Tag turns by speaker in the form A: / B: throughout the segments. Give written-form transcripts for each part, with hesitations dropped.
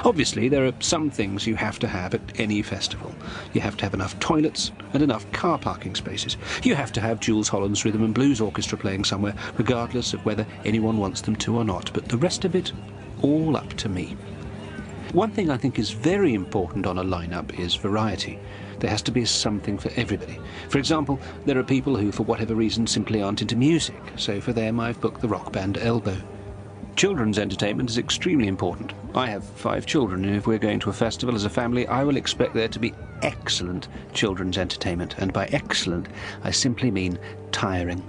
A: Obviously, there are some things you have to have at any festival. You have to have enough toilets and enough car parking spaces. You have to have Jules Holland's Rhythm and Blues Orchestra playing somewhere, regardless of whether anyone wants them to or not. But the rest of it, all up to me. One thing I think is very important on a lineup is variety. There has to be something for everybody. For example, there are people who, for whatever reason, simply aren't into music, so for them I've booked the rock band Elbow. Children's entertainment is extremely important. I have 5 children, and if we're going to a festival as a family, I will expect there to be excellent children's entertainment, and by excellent, I simply mean tiring.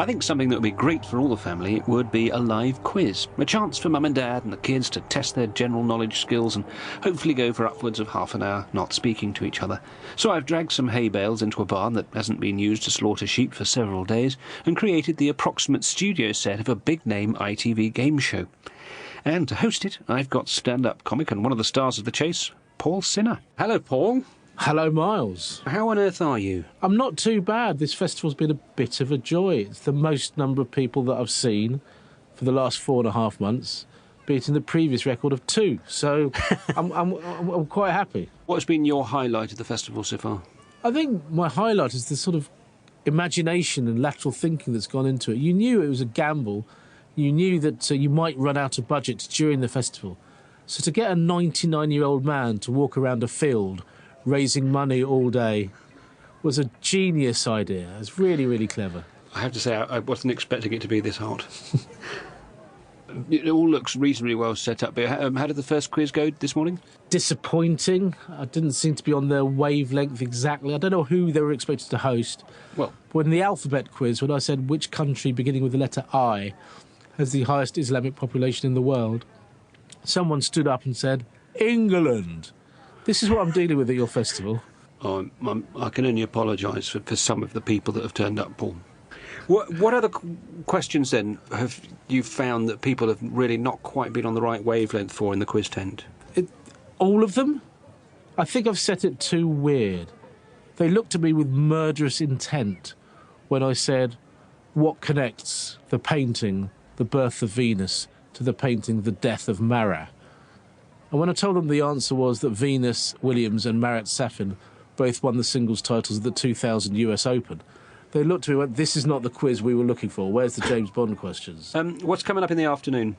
A: I think something that would be great for all the family would be a live quiz, a chance for mum and dad and the kids to test their general knowledge skills and hopefully go for upwards of half an hour not speaking to each other. So I've dragged some hay bales into a barn that hasn't been used to slaughter sheep for several days and created the approximate studio set of a big-name ITV game show. And to host it, I've got stand-up comic and one of the stars of the chase, Paul Sinner. Hello, Paul.
B: Hello, Miles.
A: How on earth are you?
B: I'm not too bad. This festival's been a bit of a joy. It's the most number of people that I've seen for the last 4.5 months, beating the previous record of 2. So I'm quite happy.
A: What's been your highlight of the festival so far?
B: I think my highlight is the sort of imagination and lateral thinking that's gone into it. You knew it was a gamble. You knew that you might run out of budget during the festival. So to get a 99-year-old man to walk around a field raising money all day was a genius idea. It's really, really clever.
A: I have to say, I wasn't expecting it to be this hot. It all looks reasonably well set up. But how did the first quiz go this morning?
B: Disappointing. I didn't seem to be on their wavelength exactly. I don't know who they were expected to host.
A: Well,
B: when the alphabet quiz, when I said which country beginning with the letter I has the highest Islamic population in the world, someone stood up and said, England. This is what I'm dealing with at your festival.
A: I can only apologise for some of the people that have turned up, Paul. What other questions, then, have you found that people have really not quite been on the right wavelength for in the quiz tent?
B: All of them? I think I've set it too weird. They looked at me with murderous intent when I said, what connects the painting The Birth of Venus to the painting The Death of Marat? And when I told them the answer was that Venus Williams and Marat Safin both won the singles titles of the 2000 US Open, they looked at me and went, this is not the quiz we were looking for. Where's the James Bond questions?
A: What's coming up in the afternoon?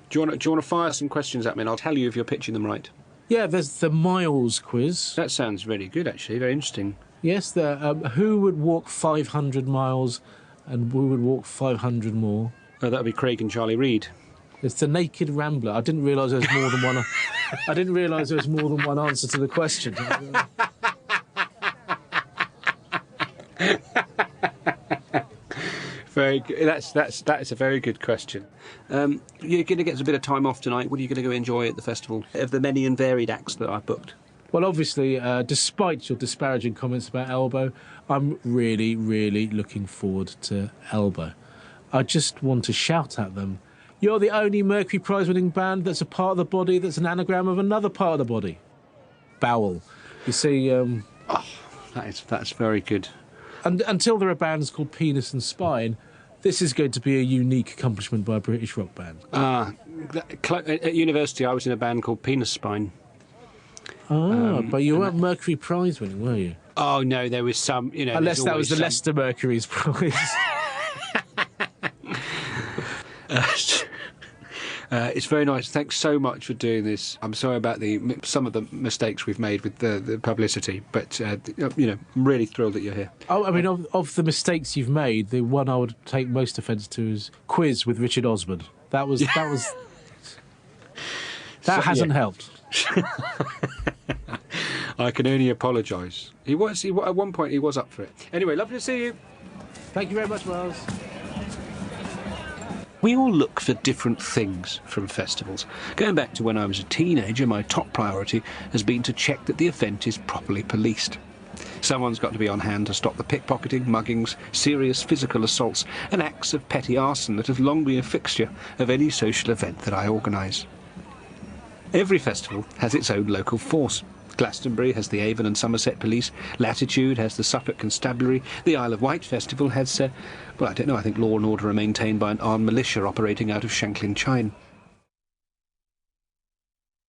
A: Do you want to fire some questions at me and I'll tell you if you're pitching them right?
B: Yeah, there's the Miles quiz.
A: That sounds really good, actually. Very interesting.
B: Yes, who would walk 500 miles and who would walk 500 more?
A: Oh, that would be Craig and Charlie Reid.
B: It's the Naked Rambler. I didn't realise there was more than one. I didn't realise there was more than one answer to the question.
A: Very good. That's a very good question. You're going to get a bit of time off tonight. What are you going to go enjoy at the festival of the many and varied acts that I've booked?
B: Well, obviously, despite your disparaging comments about Elbow, I'm really, really looking forward to Elbow. I just want to shout at them, you're the only Mercury Prize-winning band that's a part of the body that's an anagram of another part of the body. Bowel. You see...
A: that's very good.
B: And until there are bands called Penis and Spine, this is going to be a unique accomplishment by a British rock band.
A: At university, I was in a band called Penis Spine.
B: But you weren't Mercury Prize-winning, were you?
A: Oh, no, there was some...
B: Unless that was the Leicester Mercury's prize.
A: It's very nice. Thanks so much for doing this. I'm sorry about some of the mistakes we've made with the publicity, but I'm really thrilled that you're here.
B: Oh, I mean, of the mistakes you've made, the one I would take most offence to is quiz with Richard Osman. That hasn't helped.
A: I can only apologise. At one point he was up for it. Anyway, lovely to see you.
B: Thank you very much, Miles.
A: We all look for different things from festivals. Going back to when I was a teenager, my top priority has been to check that the event is properly policed. Someone's got to be on hand to stop the pickpocketing, muggings, serious physical assaults and acts of petty arson that have long been a fixture of any social event that I organise. Every festival has its own local force. Glastonbury has the Avon and Somerset Police, Latitude has the Suffolk Constabulary, the Isle of Wight Festival has, I think law and order are maintained by an armed militia operating out of Shanklin Chine.